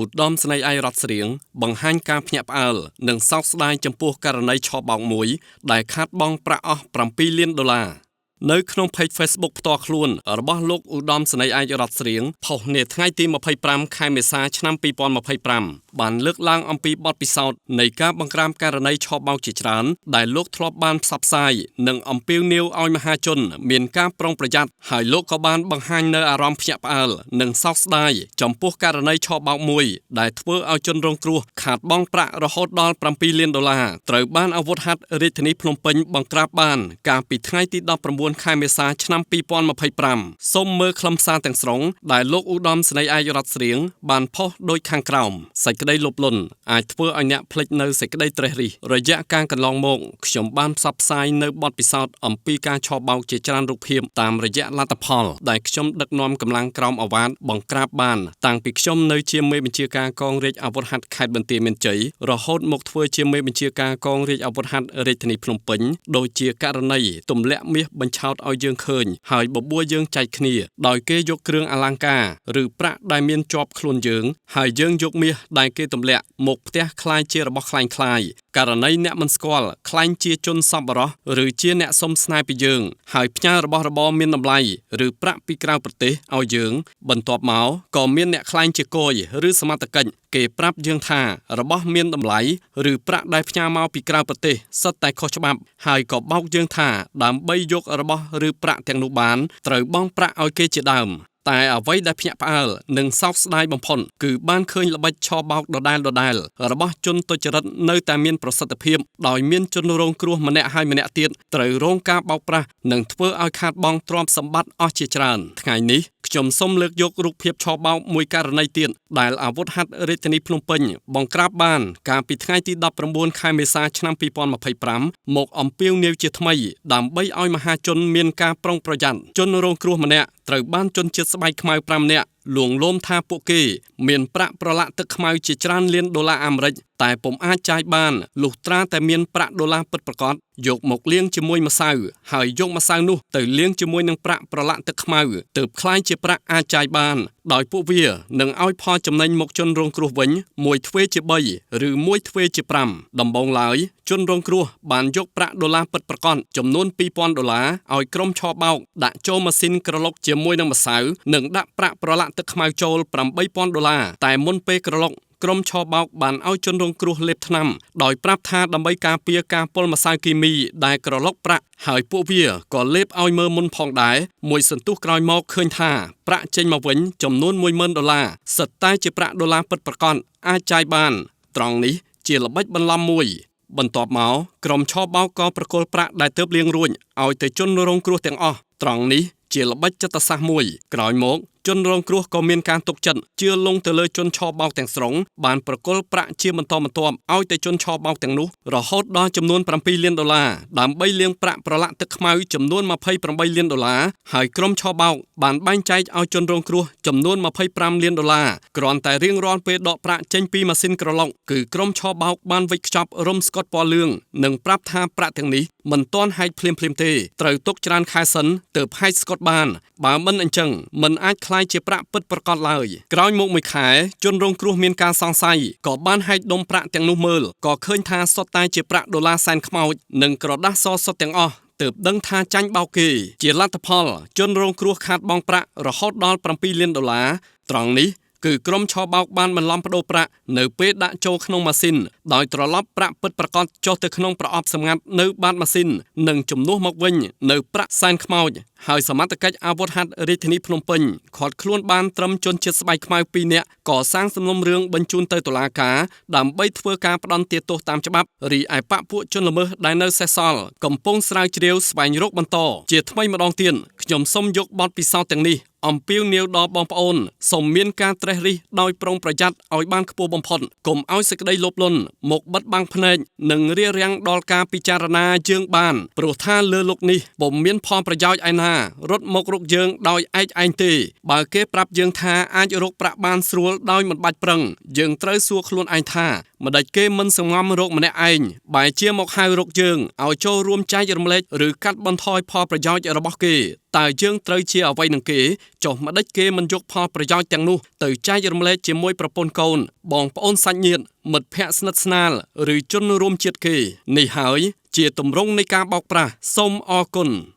ឧត្តមស្នេហ៍ឯករដ្ឋស្រៀងបង្ហាញការភ្ញាក់ផ្អើលនិងសោកស្ដាយចំពោះករណីឆបោកមួយដែលខាតបង់ប្រាក់អស់$7 លាននៅក្នុង page Facebook ផ្ទាល់ខ្លួនរបស់លោកឧត្តមស្នេហ៍ឯករដ្ឋស្រៀងផុសនាថ្ងៃទី25 ខែមេសាឆ្នាំ2025បានលើកឡើងអំពីបទពិសោធន៍នៃការបង្ក្រាបករណីឆបោកជាច្រើនដែលលោកធ្លាប់បានផ្សព្វផ្សាយនិងអំពាវនាវឲ្យមហាជនមានការប្រុងប្រយ័ត្នហើយលោកក៏បានបង្ហាញនូវអារម្មណ៍ភ្ញាក់ផ្អើលនិងសោកស្ដាយចំពោះករណីឆបោកមួយដែលធ្វើឲ្យជនរងគ្រោះខាតបង់ប្រាក់រហូតដល់$7 លានត្រូវបានអាវុធហត្ថរាជធានីភ្នំពេញបង្ក្រាបបានកាលពីថ្ងៃទី19 ខែមេសាឆ្នាំ2025សូមមើលខ្លឹមសារទាំងស្រុងដែលលោកឧត្តមស្នេហ៍ឯករដ្ឋស្រៀងបានផុសដូចខាងក្រោមសេចក្តីលោភលន់អាចធ្វើឲ្យអ្នកភ្លេចនៅសេចក្តីត្រេះរិះរយៈការកន្លងមកខ្ញុំបានផ្សព្វផ្សាយនៅបទពិសោធន៍អំពីការឆបោកជាច្រើនរូបភាពតាមរយៈលទ្ធផលដែលខ្ញុំដឹកនាំកម្លាំងក្រោមអាវ៉ាតបង្ក្រាបបានតាំងពីខ្ញុំនៅជាមេបញ្ជាការកងរាជអាវុធហត្ថខេត្តបន្ទាយមានជ័យរហូតមកធ្វើជាមេបញ្ជាការកងរាជអាវុធហត្ថរាជធានីភ្នំពេញដូចជាករណីទម្លាក់មាសបញ្ឆោតឲ្យយើងឃើញហើយបបួលយើងចែកគ្នាដោយគេយកគ្រឿងអលង្ការឬប្រាក់ដែលមានជាប់ខ្លួនយើងហើយយើងយកមាសដែលគេទម្លាក់មកផ្ទះคล้ายជារបស់คล้ายករណីអ្នកមិនស្គាល់คล้ายជាជនសប្បុរសឬជាអ្នកសុំស្នេហ៍ពីយើងហើយផ្ញើរបស់របរមានតម្លៃឬប្រាក់ពីក្រៅប្រទេសឲ្យយើងបន្ទាប់មកក៏មានអ្នកคล้ายជាគយឬសមត្ថកិច្ចគេប្រាប់យើងថារបស់មានតម្លៃឬប្រាក់ដែលផ្ញើមកពីក្រៅប្រទេសសិតតែខុសច្បាប់ហើយក៏បោកយើងថាដើម្បីយករបស់ឬប្រាក់ទាំងនោះបានត្រូវបង់ប្រាក់ឲ្យគេជាដើមតែអ្វីដែលភ្ញាក់ផ្អើលនិងសោកស្ដាយបំផុតគឺបានឃើញល្បិចឆបោកដដែលរបស់ជនទុច្ចរិតនៅតែមានប្រសិទ្ធភាពដោយមានជនរងគ្រោះម្នាក់ហើយម្នាក់ទៀតត្រូវរងការបោកប្រាស់និងធ្វើឲ្យខាតបង់ទ្រព្យសម្បត្តិអស់ជាច្រើនថ្ងៃនេះខ្ញុំសូមលើកយករូបភាពឆបោកមួយករណីទៀតដែលអាវុធហត្ថរាជធានីភ្នំពេញបង្ក្រាបបានកាលពីថ្ងៃទី19 ខែមេសាឆ្នាំ2025មកអំពាវនាវជាថ្មីដើម្បីឲ្យមហាជនមានការប្រុងប្រយ័ត្នជនរងគ្រោះម្នាក់ត្រូវបានជនជាតិស្បែកខ្មៅ5នាក់លួងលោមថាពួកគេមានប្រាក់ប្រឡាក់ទឹកខ្មៅជាច្រើនលានដុល្លារអាមេរិកតែពុំអាចចាយបានលុះត្រាតែមានប្រាក់ដុល្លារពិតប្រាកដយកមកលាងជាមួយម្សៅហើយយកម្សៅនោះទៅលាងជាមួយនឹងប្រាក់ប្រឡាក់ទឹកខ្មៅទើបคล้ายជាប្រាក់អាចចាយបានដោយពួកវានឹងឲ្យផលចំណេញមកជនរងគ្រោះវិញ1ទ្វេជា3ឬ1ទ្វេជា5ដំបូងឡើយជនរងគ្រោះបានយកប្រាក់ដុល្លារពិតប្រាកដចំនួន$2,000ឲ្យក្រុមឆបោកដាក់ចូលម៉ាស៊ីនក្រឡុកជាមួយនឹងម្សៅនិងដាក់ប្រាក់ប្រឡាក់ទឹកខ្មៅចូល$8,000តែមុនពេលក្រឡុកក្រុមឆបោកបានឲ្យជនរងគ្រោះលេបថ្នាំដោយប្រាប់ថាដើម្បីការពារការពុលម្សៅគីមីដែលក្រឡុកប្រាក់ហើយពួកវាក៏លេបឲ្យមើលមុនផងដែរមួយសន្ទុះក្រោយមកឃើញថាប្រាក់ចេញមកវិញចំនួន$10,000សិតតែជាប្រាក់ដុល្លារពិតប្រាកដអាចចាយបានត្រង់នេះជាល្បិចបន្លំមួយបន្ទាប់មកក្រុមឆបោកក៏ប្រគល់ប្រាក់ដែលទើបលាងរួចឲ្យទៅជនរងគ្រោះទាំងអស់ត្រង់នេះជាល្បិចចិត្តសាស្ត្រមួយក្រោយមកជនរងគ្រោះក៏មានការទុកចិត្តជឿលង់ទៅលើជនឆបោកទាំងស្រុងបានប្រគល់ប្រាក់ជាបន្តបន្ទាប់ឲ្យទៅជនឆបោកទាំងនោះរហូតដល់ចំនួន$7 លានដើម្បីលាងប្រាក់ប្រឡាក់ទឹកខ្មៅចំនួន$28 លានហើយក្រុមឆបោកបានបែងចែកឲ្យជនរងគ្រោះចំនួន$25 លានគ្រាន់តែរៀងរាល់ពេលដកប្រាក់ចេញពីម៉ាស៊ីនក្រឡុកគឺក្រុមឆបោកបានវេចខ្ចប់រុំស្កុតពណ៌លឿងនិងប្រាប់ថាប្រាក់ទាំងនេះមិនទាន់ហែកភ្លាមទេត្រូវទុកច្រើនខែសិនទើបហែកស្កុតបានបើមិនអញ្ចឹងមិនអាចខ្លាយជាប្រាក់ពិតប្រាកដឡើយក្រោយមកមួយខែជនរងគ្រោះមានការសង្ស័យក៏បានហែកដុំប្រាក់ទាំងនោះមើលក៏ឃើញថាសុទ្ធតែជាប្រាក់ដុល្លារសែនខ្មោចនិងក្រដាសសសុទ្ធទាំងអស់ទើបដឹងថាចាញ់បោកគេជាលទ្ធផលជនរងគ្រោះខាតបង់ប្រាក់រហូតដល់$7 លានត្រង់នេះគឺក្រុមឆបោកបានបន្លំប្តូរប្រាក់នៅពេលដាក់ចូលក្នុងម៉ាស៊ីនដោយត្រឡប់ប្រាក់ពិតប្រាកដចុះទៅក្នុងប្រអប់សម្ងាត់នៅបាតម៉ាស៊ីននិងជំនួសមកវិញនៅប្រាក់សែនខ្មោចហើយសមត្ថកិច្ចអាវុធហត្ថរាជធានីភ្នំពេញឃាត់ខ្លួនបានត្រឹមជនជាតិស្បែកខ្មៅ2នាក់កសាងសំណុំរឿងបញ្ជូនទៅតុលាការដើម្បីធ្វើការផ្ដន្ទាទោសតាមច្បាប់រីឯបកពួកជនល្មើសដែលនៅសេសសល់កំពុងស្រាវជ្រាវស្វែងរកបន្តជាថ្មីម្ដងទៀតខ្ញុំសូមយកបទពិសោធន៍ទាំងនេះអំពាវនាវដល់បងប្អូនសូមមានការត្រេះរិះដោយប្រុងប្រយ័ត្នឲ្យបានខ្ពស់បំផុតកុំឲ្យសេចក្តីលោភលន់មកបិទបាំងភ្នែកនិងរារាំងដល់ការពិចារណាយើងបានព្រោះថាលើលោកនេះពុំមានផលប្រយោជន៍ឯណា រត់មករកយើងដោយឯកឯងទេបើគេប្រាប់យើងថាអាចរកប្រាក់បានស្រួលដោយមិនបាច់ប្រឹងយើងត្រូវសួរខ្លួនឯងថាម្ដេចគេមិនសងំរកម្នាក់ឯងបែរជាមកហៅរកយើងឲ្យចូលរួមចែករំលែកឬកាត់បន្ថយផលប្រយោជន៍របស់គេតើយើងត្រូវជាអ្វីនឹងគេចុះម្ដេចគេមិនយកផលប្រយោជន៍ទាំងនោះទៅចែករំលែកជាមួយប្រពន្ធកូនបងប្អូនសាច់ញាតិមិត្តភ័ក្តិស្និទ្ធស្នាលឬជនរួមជាតិគេនេះហើយជាទម្រង់នៃការបោកប្រាស់សូមអរគុណ